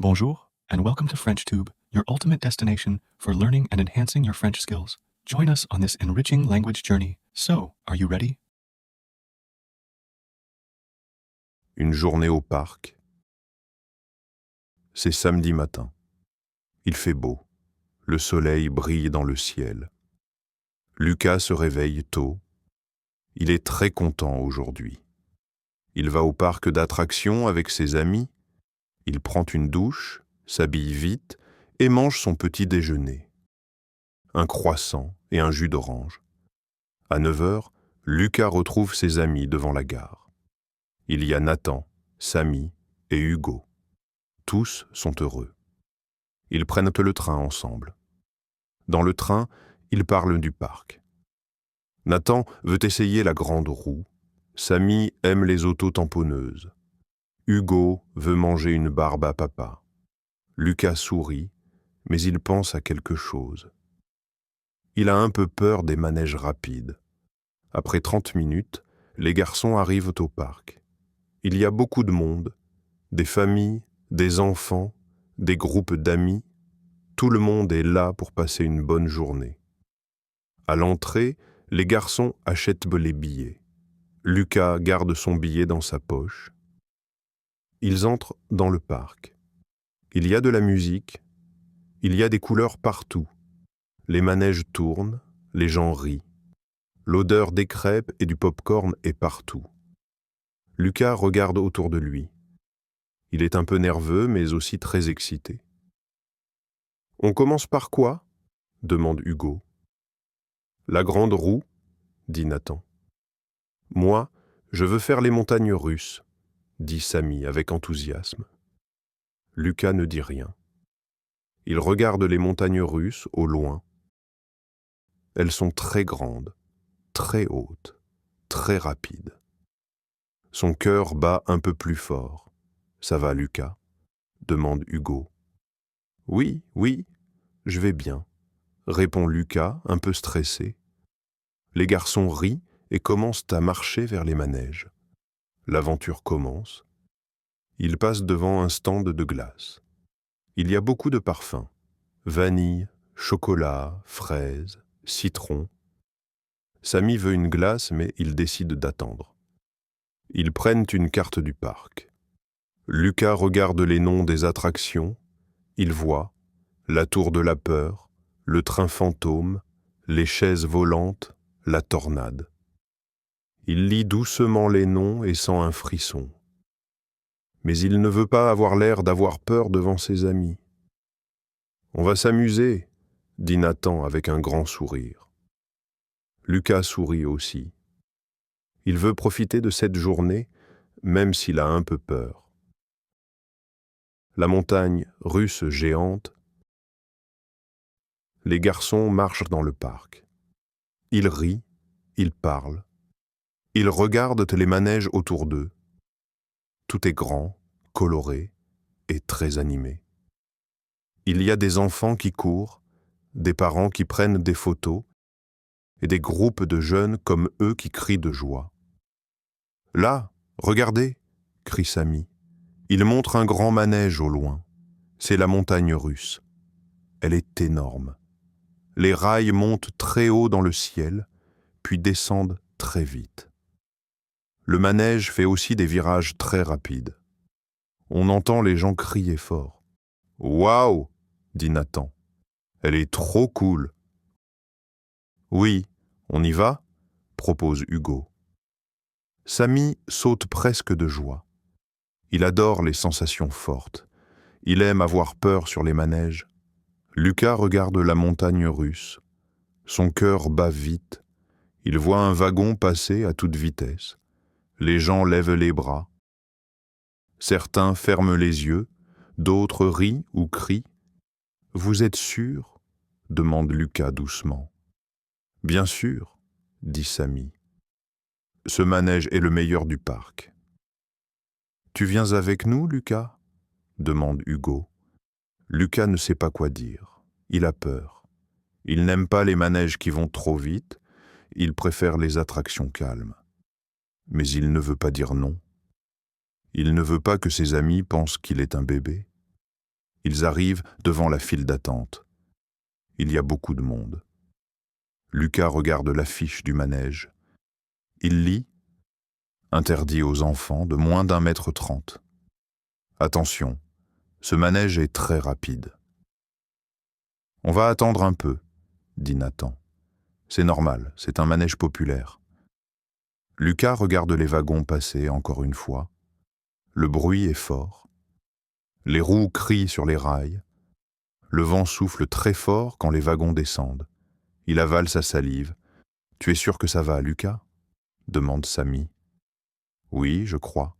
Bonjour, and welcome to FrenchTube, your ultimate destination for learning and enhancing your French skills. Join us on this enriching language journey. So, are you ready? Une journée au parc. C'est samedi matin. Il fait beau. Le soleil brille dans le ciel. Lucas se réveille tôt. Il est très content aujourd'hui. Il va au parc d'attractions avec ses amis. Il prend une douche, s'habille vite et mange son petit déjeuner. Un croissant et un jus d'orange. À 9 heures, Lucas retrouve ses amis devant la gare. Il y a Nathan, Samy et Hugo. Tous sont heureux. Ils prennent le train ensemble. Dans le train, ils parlent du parc. Nathan veut essayer la grande roue. Samy aime les autos tamponneuses. Hugo veut manger une barbe à papa. Lucas sourit, mais il pense à quelque chose. Il a un peu peur des manèges rapides. Après 30 minutes, les garçons arrivent au parc. Il y a beaucoup de monde, des familles, des enfants, des groupes d'amis. Tout le monde est là pour passer une bonne journée. À l'entrée, les garçons achètent les billets. Lucas garde son billet dans sa poche. Ils entrent dans le parc. Il y a de la musique. Il y a des couleurs partout. Les manèges tournent, les gens rient. L'odeur des crêpes et du pop-corn est partout. Lucas regarde autour de lui. Il est un peu nerveux, mais aussi très excité. « On commence par quoi ?» demande Hugo. « La grande roue » dit Nathan. « Moi, je veux faire les montagnes russes » dit Samy avec enthousiasme. Lucas ne dit rien. Il regarde les montagnes russes au loin. Elles sont très grandes, très hautes, très rapides. Son cœur bat un peu plus fort. « Ça va, Lucas ?» demande Hugo. « Oui, oui, je vais bien », répond Lucas, un peu stressé. Les garçons rient et commencent à marcher vers les manèges. L'aventure commence. Ils passent devant un stand de glace. Il y a beaucoup de parfums. Vanille, chocolat, fraises, citron. Samy veut une glace, mais il décide d'attendre. Ils prennent une carte du parc. Lucas regarde les noms des attractions. Il voit la tour de la peur, le train fantôme, les chaises volantes, la tornade. Il lit doucement les noms et sent un frisson. Mais il ne veut pas avoir l'air d'avoir peur devant ses amis. « On va s'amuser » dit Nathan avec un grand sourire. Lucas sourit aussi. Il veut profiter de cette journée, même s'il a un peu peur. La montagne russe géante. Les garçons marchent dans le parc. Ils rient, ils parlent. Ils regardent les manèges autour d'eux. Tout est grand, coloré et très animé. Il y a des enfants qui courent, des parents qui prennent des photos et des groupes de jeunes comme eux qui crient de joie. « Là, regardez !» crie Samy. Il montre un grand manège au loin. C'est la montagne russe. Elle est énorme. Les rails montent très haut dans le ciel, puis descendent très vite. Le manège fait aussi des virages très rapides. On entend les gens crier fort. « Waouh !» dit Nathan. « Elle est trop cool !»« Oui, on y va ?» propose Hugo. Samy saute presque de joie. Il adore les sensations fortes. Il aime avoir peur sur les manèges. Lucas regarde la montagne russe. Son cœur bat vite. Il voit un wagon passer à toute vitesse. Les gens lèvent les bras. Certains ferment les yeux, d'autres rient ou crient. « Vous êtes sûr ?» demande Lucas doucement. « Bien sûr », dit Samy. Ce manège est le meilleur du parc. « Tu viens avec nous, Lucas ?» demande Hugo. Lucas ne sait pas quoi dire. Il a peur. Il n'aime pas les manèges qui vont trop vite. Il préfère les attractions calmes. Mais il ne veut pas dire non. Il ne veut pas que ses amis pensent qu'il est un bébé. Ils arrivent devant la file d'attente. Il y a beaucoup de monde. Lucas regarde l'affiche du manège. Il lit « Interdit aux enfants de moins d'1,30 m. Attention, ce manège est très rapide. » « On va attendre un peu, » dit Nathan. « C'est normal, c'est un manège populaire. » Lucas regarde les wagons passer encore une fois. Le bruit est fort. Les roues crient sur les rails. Le vent souffle très fort quand les wagons descendent. Il avale sa salive. « Tu es sûr que ça va, Lucas ?» demande Samy. « Oui, je crois, »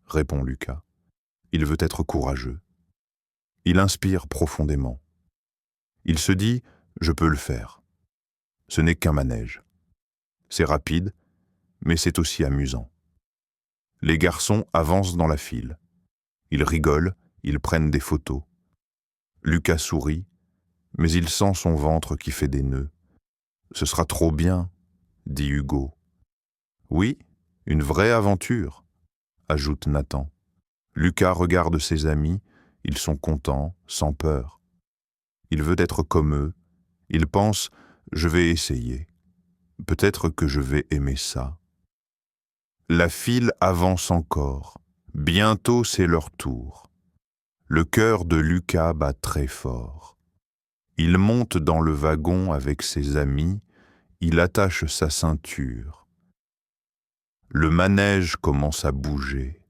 répond Lucas. Il veut être courageux. Il inspire profondément. Il se dit « Je peux le faire. » Ce n'est qu'un manège. C'est rapide, mais c'est aussi amusant. Les garçons avancent dans la file. Ils rigolent, ils prennent des photos. Lucas sourit, mais il sent son ventre qui fait des nœuds. « Ce sera trop bien, » dit Hugo. « Oui, une vraie aventure, » ajoute Nathan. Lucas regarde ses amis, ils sont contents, sans peur. Il veut être comme eux. Il pense « Je vais essayer. Peut-être que je vais aimer ça. » La file avance encore. Bientôt c'est leur tour. Le cœur de Lucas bat très fort. Il monte dans le wagon avec ses amis, il attache sa ceinture. Le manège commence à bouger.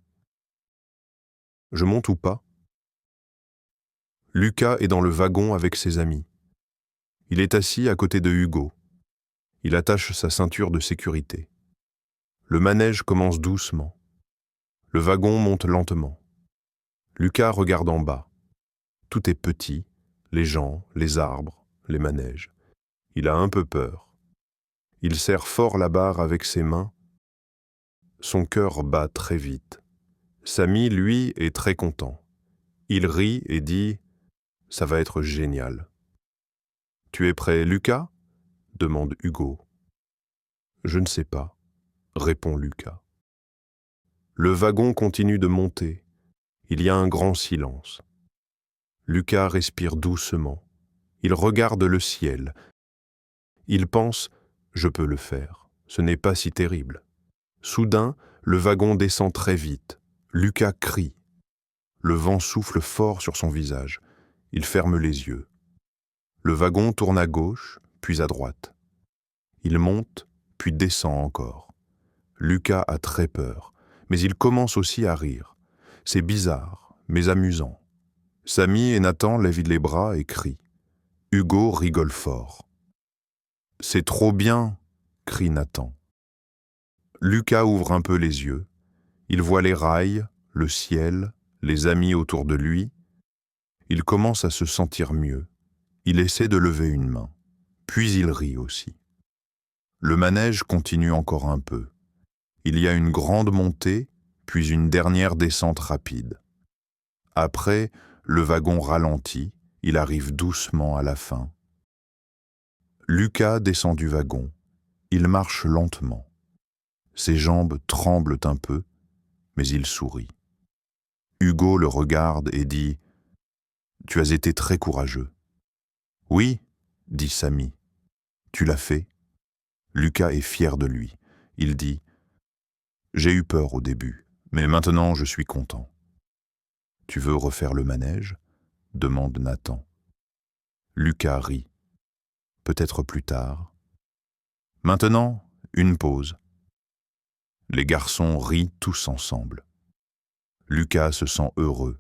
Je monte ou pas? Lucas est dans le wagon avec ses amis. Il est assis à côté de Hugo. Il attache sa ceinture de sécurité. Le manège commence doucement. Le wagon monte lentement. Lucas regarde en bas. Tout est petit, les gens, les arbres, les manèges. Il a un peu peur. Il serre fort la barre avec ses mains. Son cœur bat très vite. Samy, lui, est très content. Il rit et dit « Ça va être génial. »« Tu es prêt, Lucas ?» demande Hugo. « Je ne sais pas, » répond Lucas. Le wagon continue de monter. Il y a un grand silence. Lucas respire doucement. Il regarde le ciel. Il pense « Je peux le faire. Ce n'est pas si terrible. » Soudain, le wagon descend très vite. Lucas crie. Le vent souffle fort sur son visage. Il ferme les yeux. Le wagon tourne à gauche, puis à droite. Il monte, puis descend encore. Lucas a très peur, mais il commence aussi à rire. C'est bizarre, mais amusant. Samy et Nathan lèvent les bras et crient. Hugo rigole fort. « C'est trop bien !» crie Nathan. Lucas ouvre un peu les yeux. Il voit les rails, le ciel, les amis autour de lui. Il commence à se sentir mieux. Il essaie de lever une main. Puis il rit aussi. Le manège continue encore un peu. Il y a une grande montée, puis une dernière descente rapide. Après, le wagon ralentit, il arrive doucement à la fin. Lucas descend du wagon. Il marche lentement. Ses jambes tremblent un peu, mais il sourit. Hugo le regarde et dit « Tu as été très courageux. »« Oui, » dit Samy. « Tu l'as fait. » Lucas est fier de lui. Il dit « J'ai eu peur au début, mais maintenant je suis content. »« Tu veux refaire le manège ?» demande Nathan. Lucas rit. « Peut-être plus tard. »« Maintenant, une pause. » Les garçons rient tous ensemble. Lucas se sent heureux.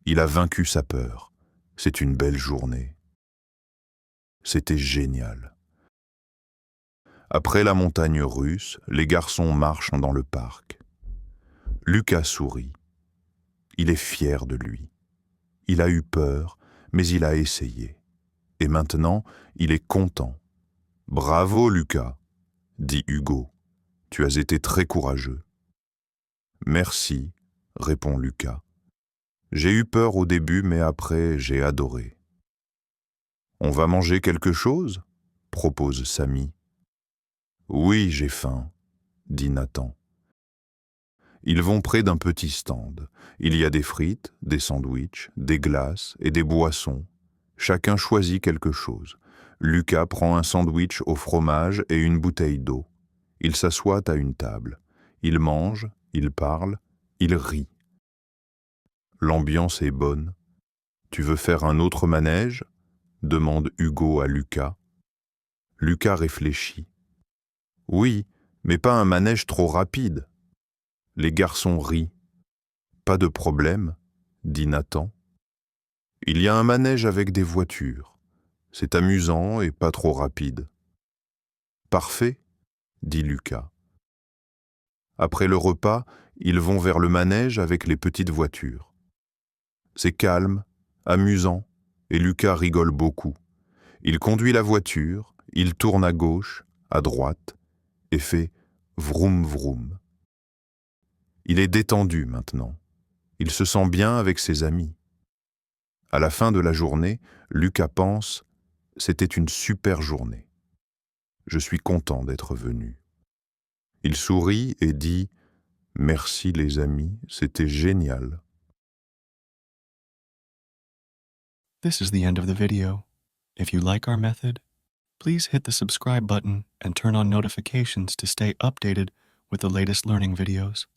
Il a vaincu sa peur. C'est une belle journée. C'était génial. Après la montagne russe, les garçons marchent dans le parc. Lucas sourit. Il est fier de lui. Il a eu peur, mais il a essayé. Et maintenant, il est content. « Bravo, Lucas !» dit Hugo. « Tu as été très courageux. »« Merci », répond Lucas. « J'ai eu peur au début, mais après, j'ai adoré. »« On va manger quelque chose ?» propose Samy. « Oui, j'ai faim, » dit Nathan. Ils vont près d'un petit stand. Il y a des frites, des sandwichs, des glaces et des boissons. Chacun choisit quelque chose. Lucas prend un sandwich au fromage et une bouteille d'eau. Il s'assoit à une table. Il mange, il parle, il rit. L'ambiance est bonne. Tu veux faire un autre manège ? Demande Hugo à Lucas. Lucas réfléchit. Oui, mais pas un manège trop rapide. Les garçons rient. Pas de problème, dit Nathan. Il y a un manège avec des voitures. C'est amusant et pas trop rapide. Parfait, dit Lucas. Après le repas, ils vont vers le manège avec les petites voitures. C'est calme, amusant, et Lucas rigole beaucoup. Il conduit la voiture, il tourne à gauche, à droite, et fait vroom vroom. Il est détendu maintenant. Il se sent bien avec ses amis. À la fin de la journée, Lucas pense « C'était une super journée. Je suis content d'être venu. » Il sourit et dit « Merci les amis, c'était génial. » This is the end of the video. If you like our method, please hit the subscribe button and turn on notifications to stay updated with the latest learning videos.